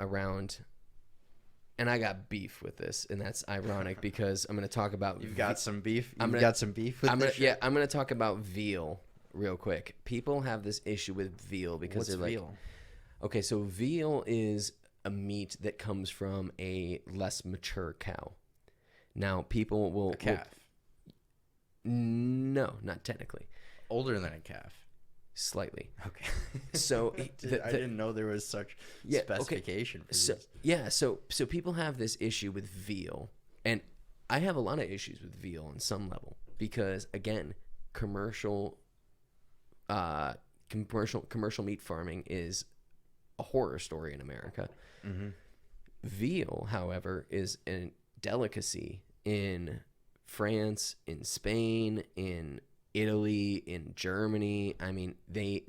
around, and I got beef with this, and that's ironic because I'm going to talk about. You've got some beef. Got some beef with this. Yeah, I'm going to talk about veal real quick. People have this issue with veal because they're like, veal? Okay, so veal is a meat that comes from a less mature cow. Now, people will... A calf? No, not technically. Older than a calf? Slightly. Okay. So... I didn't know there was such specification for this. Yeah, so people have this issue with veal, and I have a lot of issues with veal on some level because, again, commercial meat farming is a horror story in America. Mm-hmm. Veal, however, is a delicacy in France, in Spain, in Italy, in Germany. I mean, they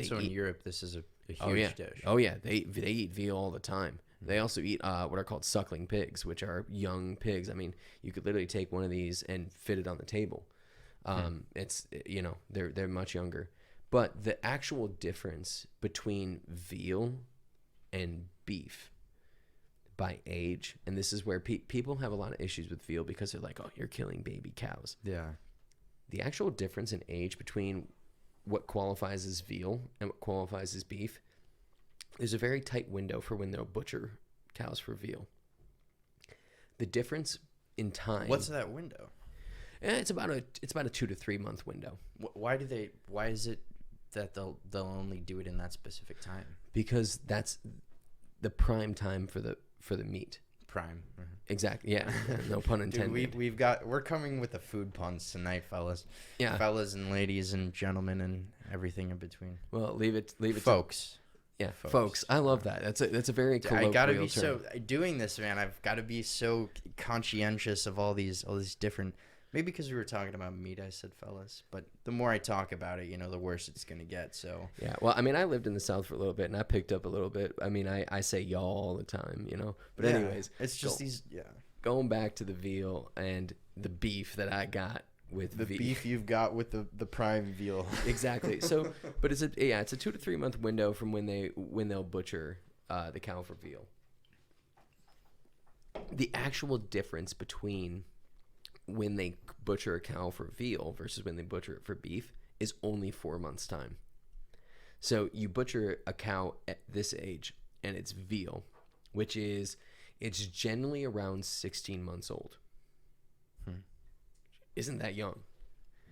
so eat, in Europe, this is a huge dish. Oh yeah, they eat veal all the time. They also eat what are called suckling pigs, which are young pigs. I mean, you could literally take one of these and fit it on the table. It's they're much younger. But the actual difference between veal and beef by age, and this is where people have a lot of issues with veal because they're like, oh, you're killing baby cows. Yeah. The actual difference in age between what qualifies as veal and what qualifies as beef, there's a very tight window for when they'll butcher cows for veal. The difference in time. What's that window? It's about a 2 to 3 month window. Why is it that they'll only do it in that specific time? Because that's the prime time for the meat. Prime. Mm-hmm. Exactly. Yeah. No pun intended. Dude, we're coming with the food puns tonight, fellas. Yeah. Fellas and ladies and gentlemen and everything in between. Well, leave it folks. Yeah, folks. I love that. That's a very colloquial I gotta be term. doing this, man. I've got to be so conscientious of all these different. Maybe because we were talking about meat, I said fellas. But the more I talk about it, the worse it's gonna get. So yeah. Well, I mean, I lived in the South for a little bit, and I picked up a little bit. I mean, I say y'all all the time, But yeah, anyways, it's just going back to the veal and the beef that I got with the beef you've got with the prime veal. Exactly. So, but it's a 2 to 3 month window from when they'll butcher the cow for veal. The actual difference between when they butcher a cow for veal versus when they butcher it for beef is only 4 months' time. So you butcher a cow at this age and it's veal, which is it's generally around 16 months old. Isn't that young?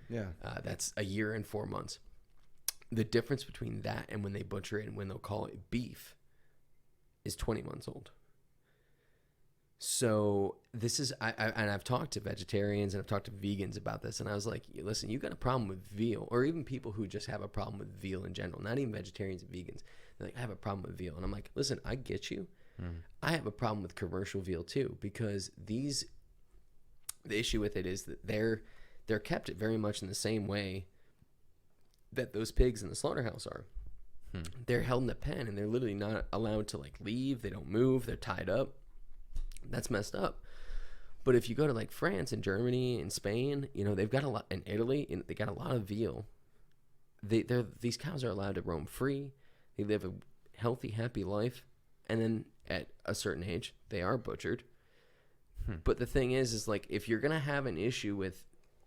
Yeah. That's a year and 4 months. The difference between that and when they butcher it and when they'll call it beef is 20 months old. So this is, and I've talked to vegetarians and I've talked to vegans about this, and I was like, listen, you got a problem with veal, or even people who just have a problem with veal in general, not even vegetarians and vegans. They're like, I have a problem with veal. And I'm like, listen, I get you. I have a problem with commercial veal too, because the issue with it is that they're kept very much in the same way that those pigs in the slaughterhouse are. They're held in a pen and they're literally not allowed to leave. They don't move. They're tied up. That's messed up. But if you go to France and Germany and Spain, they've got a lot, in Italy, they got a lot of veal. These cows are allowed to roam free. They live a healthy, happy life. And then at a certain age, they are butchered. But the thing is if you're going to have an issue with,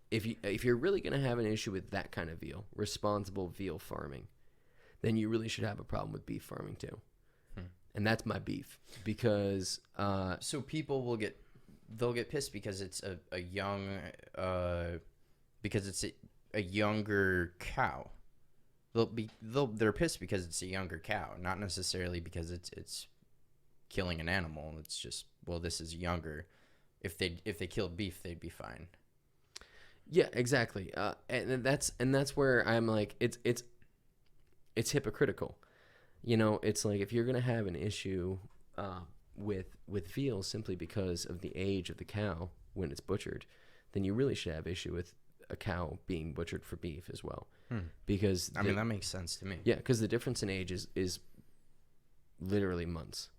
if you're really going to have an issue with that kind of veal, responsible veal farming, then you really should have a problem with beef farming too. And that's my beef, because so people they'll get pissed because it's a young because it's a younger cow. They're pissed because it's a younger cow, not necessarily because it's killing an animal. It's just, well, this is younger. If they killed beef, they'd be fine. Yeah, exactly. And that's where I'm like, it's hypocritical. It's like, if you're gonna have an issue with veal simply because of the age of the cow when it's butchered, then you really should have issue with a cow being butchered for beef as well. Because that makes sense to me. Yeah, because the difference in age is literally months.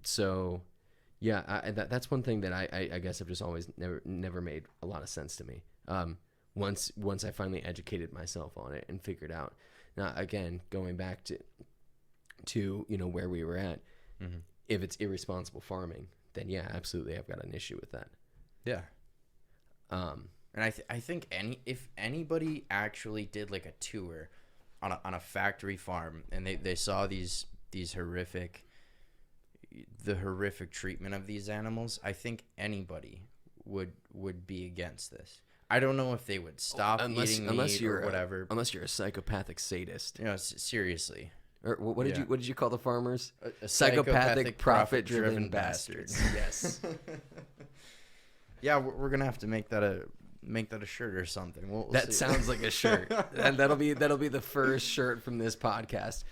So yeah, that's one thing that I guess I've just always never made a lot of sense to me. Once I finally educated myself on it and figured out. Now, again, going back to to, you know, where we were at. Mm-hmm. If it's irresponsible farming, then yeah, absolutely, I've got an issue with that. Yeah. And I think if anybody actually did like a tour on a factory farm and they saw these horrific treatment of these animals, I think anybody would be against this. I don't know if they would stop eating meat or whatever. Unless you're a psychopathic sadist. You know, seriously. Or what did you call the farmers? A psychopathic profit-driven bastards. Yes. Yeah, we're gonna have to make that a shirt or something. We'll that see. Sounds like a shirt, and that'll be the first shirt from this podcast.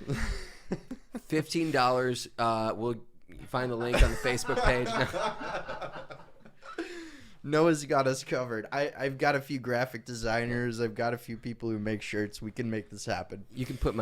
$15. We'll find the link on the Facebook page. Noah's got us covered. I've got a few graphic designers. I've got a few people who make shirts. We can make this happen. You can put my